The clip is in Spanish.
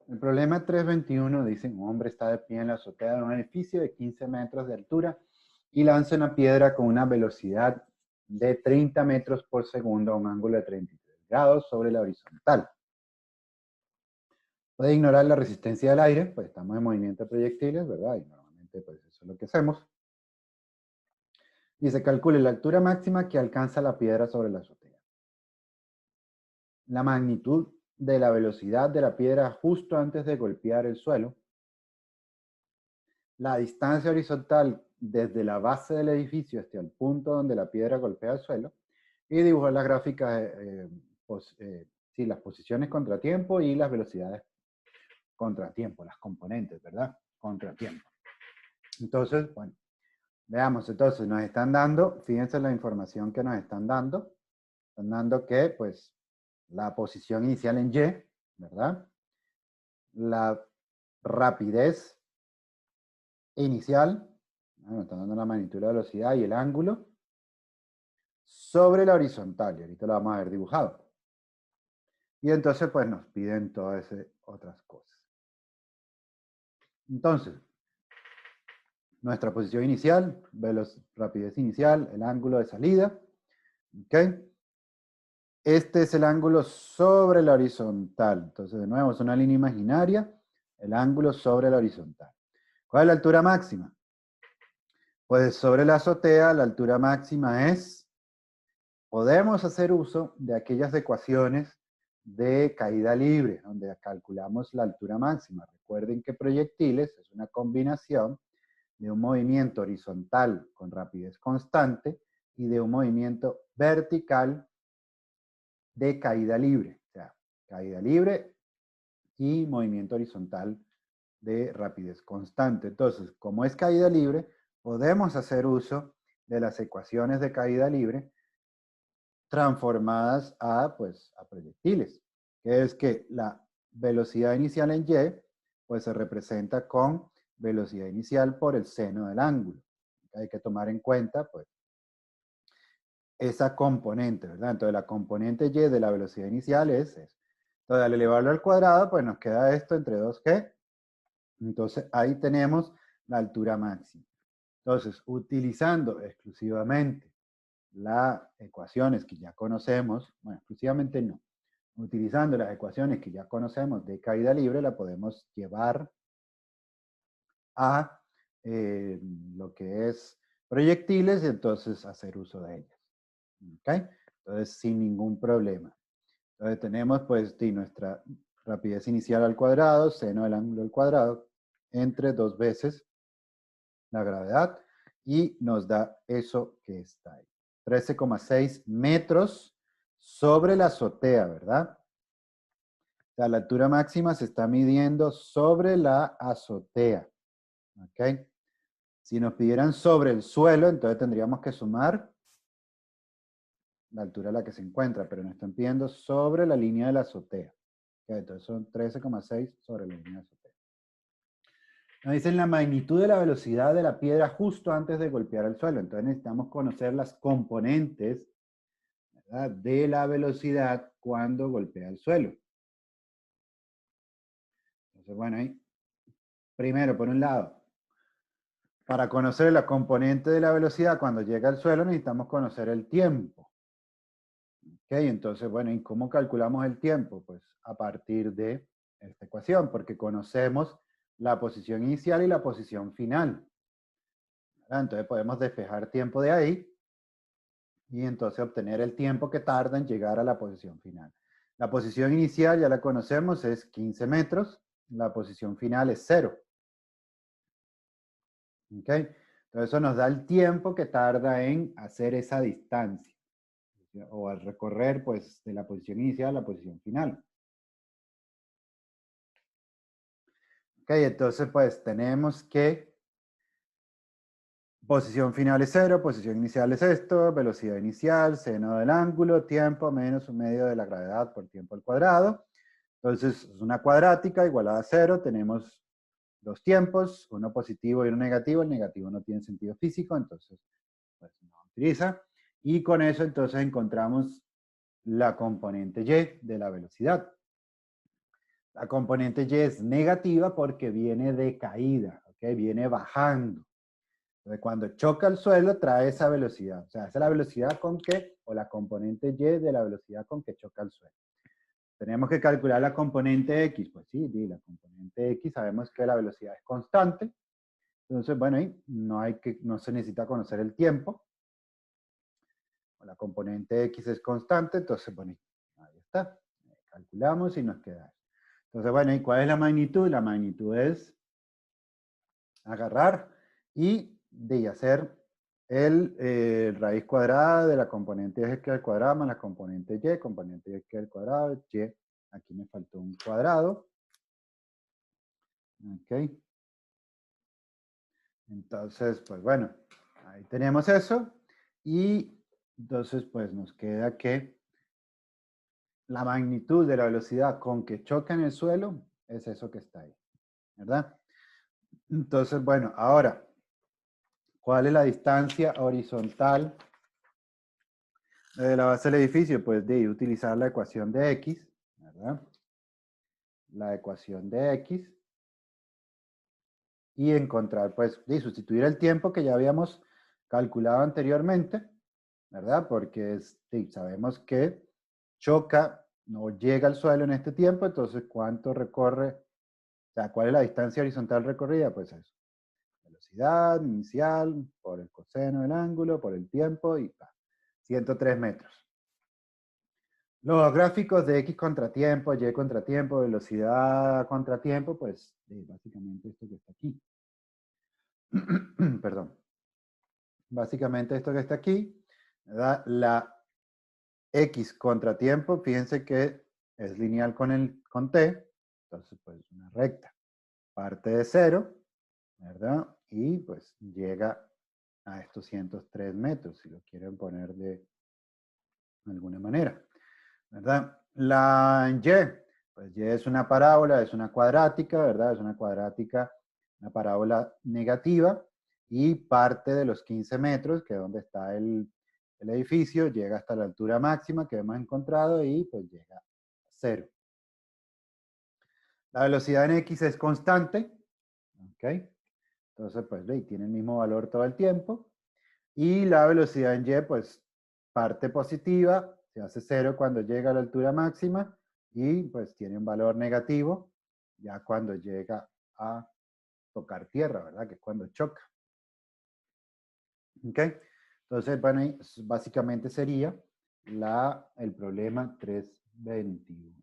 El problema 321 dice, un hombre está de pie en la azotea de un edificio de 15 metros de altura y lanza una piedra con una velocidad de 30 metros por segundo a un ángulo de 33 grados sobre la horizontal. Puede ignorar la resistencia del aire, pues estamos en movimiento de proyectiles, ¿verdad? Y normalmente pues eso es lo que hacemos. Y se calcule la altura máxima que alcanza la piedra sobre la azotea. La magnitud de la velocidad de la piedra justo antes de golpear el suelo. La distancia horizontal desde la base del edificio hasta el punto donde la piedra golpea el suelo. Y dibujar las gráficas, sí, las posiciones contratiempo y las velocidades contratiempo, las componentes, ¿verdad? Contratiempo. Entonces, bueno, veamos, entonces nos están dando, fíjense la información que nos están dando que pues la posición inicial en Y, ¿verdad? La rapidez inicial, nos están dando la magnitud de la velocidad y el ángulo sobre la horizontal, y ahorita lo vamos a ver dibujado. Y entonces pues nos piden todas esas otras cosas. Entonces, nuestra posición inicial, rapidez inicial, el ángulo de salida, ¿ok? Este es el ángulo sobre la horizontal. Entonces, de nuevo, es una línea imaginaria, el ángulo sobre la horizontal. ¿Cuál es la altura máxima? Pues sobre la azotea, la altura máxima es, podemos hacer uso de aquellas ecuaciones de caída libre, donde calculamos la altura máxima. Recuerden que proyectiles es una combinación de un movimiento horizontal con rapidez constante y de un movimiento vertical de caída libre. O sea, caída libre y movimiento horizontal de rapidez constante. Entonces, como es caída libre, podemos hacer uso de las ecuaciones de caída libre transformadas pues, a proyectiles, que es que la velocidad inicial en Y, pues se representa con velocidad inicial por el seno del ángulo. Hay que tomar en cuenta, pues, esa componente, ¿verdad? Entonces, la componente Y de la velocidad inicial es eso. Entonces, al elevarlo al cuadrado, pues nos queda esto entre 2G. Entonces, ahí tenemos la altura máxima. Entonces, utilizando exclusivamente las ecuaciones que ya conocemos, bueno, exclusivamente no, utilizando las ecuaciones que ya conocemos de caída libre, la podemos llevar a lo que es proyectiles y entonces hacer uso de ellas. ¿Ok? Entonces, sin ningún problema. Entonces, tenemos pues nuestra rapidez inicial al cuadrado, seno del ángulo al cuadrado, entre 2 veces la gravedad y nos da eso que está ahí. 13,6 metros sobre la azotea, ¿verdad? O sea, la altura máxima se está midiendo sobre la azotea. ¿Ok? Si nos pidieran sobre el suelo, entonces tendríamos que sumar la altura a la que se encuentra, pero nos están pidiendo sobre la línea de la azotea. ¿Ok? Entonces son 13,6 sobre la línea de la azotea. Nos dicen la magnitud de la velocidad de la piedra justo antes de golpear el suelo. Entonces necesitamos conocer las componentes, ¿verdad?, de la velocidad cuando golpea el suelo. Entonces, bueno, ahí, primero, por un lado, para conocer la componente de la velocidad cuando llega al suelo necesitamos conocer el tiempo. ¿Ok? Entonces, bueno, ¿y cómo calculamos el tiempo? Pues a partir de esta ecuación, porque conocemos la posición inicial y la posición final. ¿Verdad? Entonces podemos despejar tiempo de ahí y entonces obtener el tiempo que tarda en llegar a la posición final. La posición inicial ya la conocemos, es 15 metros. La posición final es 0. ¿Ok? Entonces eso nos da el tiempo que tarda en hacer esa distancia o al recorrer pues de la posición inicial a la posición final. Ok, entonces pues tenemos que posición final es 0, posición inicial es esto, velocidad inicial, seno del ángulo, tiempo menos un medio de la gravedad por tiempo al cuadrado. Entonces es una cuadrática igualada a 0, tenemos dos tiempos, uno positivo y uno negativo. El negativo no tiene sentido físico, entonces pues no utiliza. Y con eso entonces encontramos la componente Y de la velocidad. La componente Y es negativa porque viene de caída, ¿ok? Viene bajando. Entonces, cuando choca el suelo, trae esa velocidad. O sea, esa es la velocidad con que, o la componente Y de la velocidad con que choca el suelo. Tenemos que calcular la componente X. Pues sí, la componente X sabemos que la velocidad es constante. Entonces, bueno, ahí no se necesita conocer el tiempo. La componente X es constante, entonces, bueno, ahí está. Calculamos y nos queda. Entonces, bueno, ¿y cuál es la magnitud? La magnitud es agarrar y de hacer el raíz cuadrada de la componente X al cuadrado más la componente X al cuadrado, Y, aquí me faltó un cuadrado. Ok. Entonces, pues bueno, ahí tenemos eso. Y entonces, pues nos queda que la magnitud de la velocidad con que choca en el suelo es eso que está ahí, ¿verdad? Entonces, bueno, ahora, ¿cuál es la distancia horizontal de la base del edificio? Pues de utilizar la ecuación de X, ¿verdad? La ecuación de X y encontrar, pues, de sustituir el tiempo que ya habíamos calculado anteriormente, ¿verdad? Porque sabemos que choca, no llega al suelo en este tiempo, entonces, ¿cuánto recorre? O sea, ¿cuál es la distancia horizontal recorrida? Pues eso. Velocidad inicial por el coseno del ángulo, por el tiempo y 103 metros. Los gráficos de X contratiempo, Y contratiempo, velocidad contratiempo, pues básicamente esto que está aquí. Perdón. Básicamente esto que está aquí, ¿verdad? La X contratiempo, fíjense que es lineal con T, entonces pues una recta. Parte de cero, ¿verdad? Y pues llega a estos 103 metros, si lo quieren poner de alguna manera, ¿verdad? La Y, pues Y es una parábola, es una cuadrática, ¿verdad? Es una cuadrática, una parábola negativa y parte de los 15 metros, que es donde está el edificio, llega hasta la altura máxima que hemos encontrado y pues llega a cero. La velocidad en X es constante, ¿ok? Entonces, pues, tiene el mismo valor todo el tiempo. Y la velocidad en Y, pues, parte positiva, se hace cero cuando llega a la altura máxima y pues tiene un valor negativo ya cuando llega a tocar tierra, ¿verdad? Que es cuando choca. ¿Ok? Entonces, bueno, básicamente sería el problema 321.